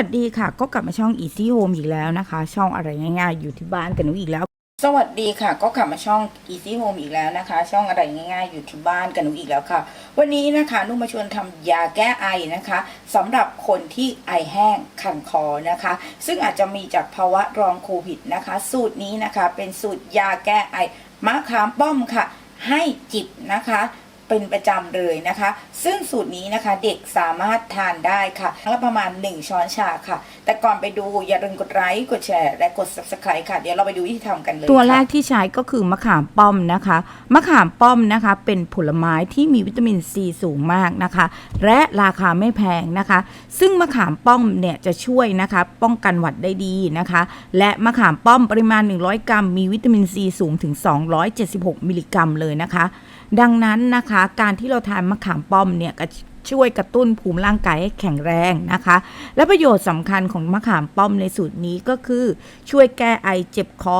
วัสดีค่ะก็กลับมาช่อง Easy Home อีกแล้วนะคะช่องอะไรง่ายๆอยู่ที่บ้านกันหนูอีกแล้วสวัสดีค่ะก็กลับมาช่อง Easy Home อีกแล้วนะคะช่องอะไรง่ายๆอยู่ที่บ้านกันหนูอีกแล้วค่ะวันนี้นะคะนุ่มมาชวนทำยาแก้ไอนะคะสำหรับคนที่ไอแห้งคันคอนะคะซึ่งอาจจะมีจากภาวะรองโควิดนะคะสูตรนี้นะคะเป็นสูตรยาแก้ไอมะขามป้อมค่ะให้จิบนะคะเป็นประจำเลยนะคะซึ่งสูตรนี้นะคะเด็กสามารถทานได้ค่ะละประมาณ1ช้อนชาค่ะแต่ก่อนไปดูอย่าลืมกดไลค์กดแชร์และกด Subscribe ค่ะเดี๋ยวเราไปดูวิธีทำกันเลยตัวแรกที่ใช้ก็คือมะขามป้อมนะคะมะขามป้อมนะคะเป็นผลไม้ที่มีวิตามินซีสูงมากนะคะและราคาไม่แพงนะคะซึ่งมะขามป้อมเนี่ยจะช่วยนะคะป้องกันหวัดได้ดีนะคะและมะขามป้อมปริมาณ100 กรัมมีวิตามินซีสูงถึง276มิลลิกรัมเลยนะคะดังนั้นนะคะการที่เราทานมะขามป้อมเนี่ยก็ช่วยกระตุ้นภูมิร่างกายให้แข็งแรงนะคะและประโยชน์สำคัญของมะขามป้อมในสูตรนี้ก็คือช่วยแก้ไอเจ็บคอ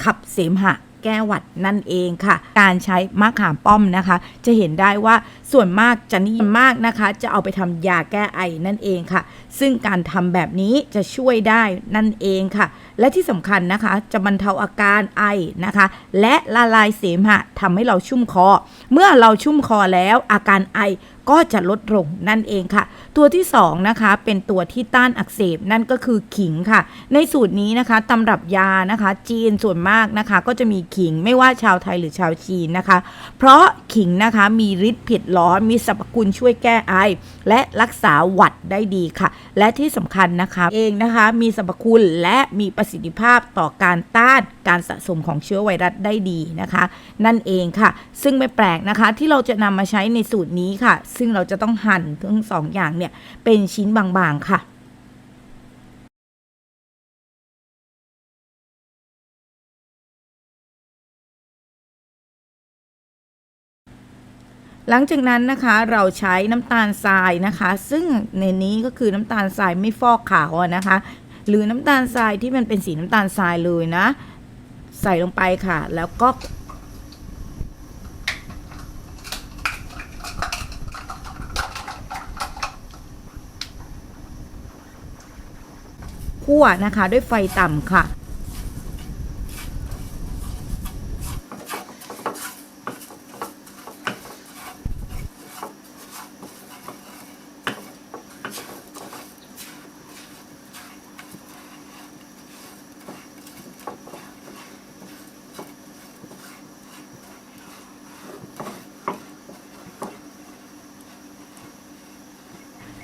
ขับเสมหะแก้หวัดนั่นเองค่ะการใช้มะขามป้อมนะคะจะเห็นได้ว่าส่วนมากจะนิยมมากนะคะจะเอาไปทำยาแก้ไอนั่นเองค่ะซึ่งการทำแบบนี้จะช่วยได้นั่นเองค่ะและที่สำคัญนะคะจะบรรเทาอาการไอนะคะและละลายเสมหะทำให้เราชุ่มคอเมื่อเราชุ่มคอแล้วอาการไอก็จะลดลงนั่นเองค่ะตัวที่2นะคะเป็นตัวที่ต้านอักเสบนั่นก็คือขิงค่ะในสูตรนี้นะคะตำรับยานะคะจีนส่วนมากนะคะก็จะมีขิงไม่ว่าชาวไทยหรือชาวจีนนะคะเพราะขิงนะคะมีฤทธิ์เผ็ดร้อนมีสรรพคุณช่วยแก้ไอและรักษาหวัดได้ดีค่ะและที่สำคัญนะคะเองนะคะมีสรรพคุณและมีประสิทธิภาพต่อการต้านการสะสมของเชื้อไวรัสได้ดีนะคะนั่นเองค่ะซึ่งไม่แปลกนะคะที่เราจะนำมาใช้ในสูตรนี้ค่ะซึ่งเราจะต้องหั่นทั้ง2อย่างเนี่ยเป็นชิ้นบางๆค่ะหลังจากนั้นนะคะเราใช้น้ำตาลทรายนะคะซึ่งในนี้ก็คือน้ำตาลทรายไม่ฟอกขาวนะคะหรือน้ำตาลทรายที่มันเป็นสีน้ำตาลทรายเลยนะใส่ลงไปค่ะแล้วก็คั่วนะคะด้วยไฟต่ำค่ะ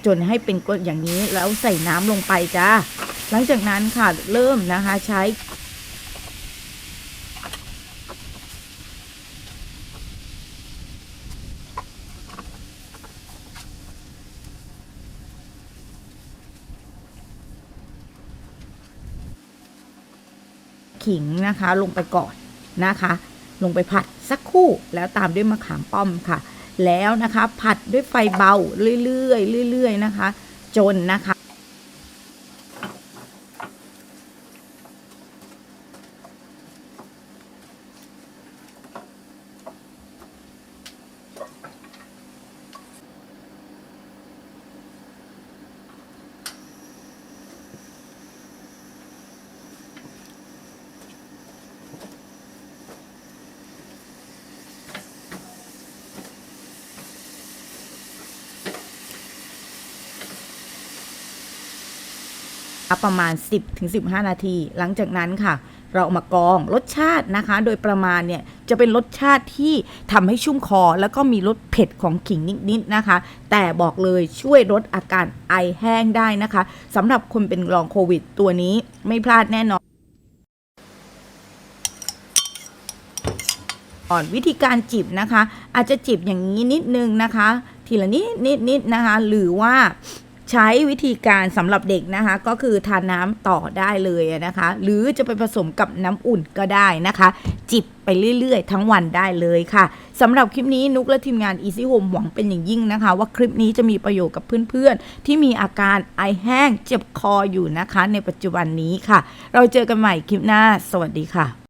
จนให้เป็นกรดอย่างนี้แล้วใส่น้ำลงไปจ้าหลังจากนั้นค่ะเริ่มนะคะใช้ขิงนะคะลงไปก่อนนะคะลงไปผัดสักครู่แล้วตามด้วยมะขามป้อมค่ะแล้วนะคะผัดด้วยไฟเบาเรื่อยๆเรื่อยๆนะคะจนนะคะประมาณ 10-15 นาทีหลังจากนั้นค่ะเรามากรองรสชาตินะคะโดยประมาณเนี่ยจะเป็นรสชาติที่ทำให้ชุ่มคอแล้วก็มีรสเผ็ดของขิงนิดๆนะคะแต่บอกเลยช่วยลดอาการไอแห้งได้นะคะสำหรับคนเป็นลองโควิดตัวนี้ไม่พลาดแน่นอนวิธีการจิบนะคะอาจจะจิบอย่างนี้นิดนึงนะคะทีละนิดนะคะหรือว่าใช้วิธีการสำหรับเด็กนะคะก็คือทานน้ำต่อได้เลยนะคะหรือจะไปผสมกับน้ำอุ่นก็ได้นะคะจิบไปเรื่อยๆทั้งวันได้เลยค่ะสำหรับคลิปนี้นุกและทีมงาน Easy Home หวังเป็นอย่างยิ่งนะคะว่าคลิปนี้จะมีประโยชน์กับเพื่อนๆที่มีอาการไอแห้งเจ็บคออยู่นะคะในปัจจุบันนี้ค่ะเราเจอกันใหม่คลิปหน้าสวัสดีค่ะ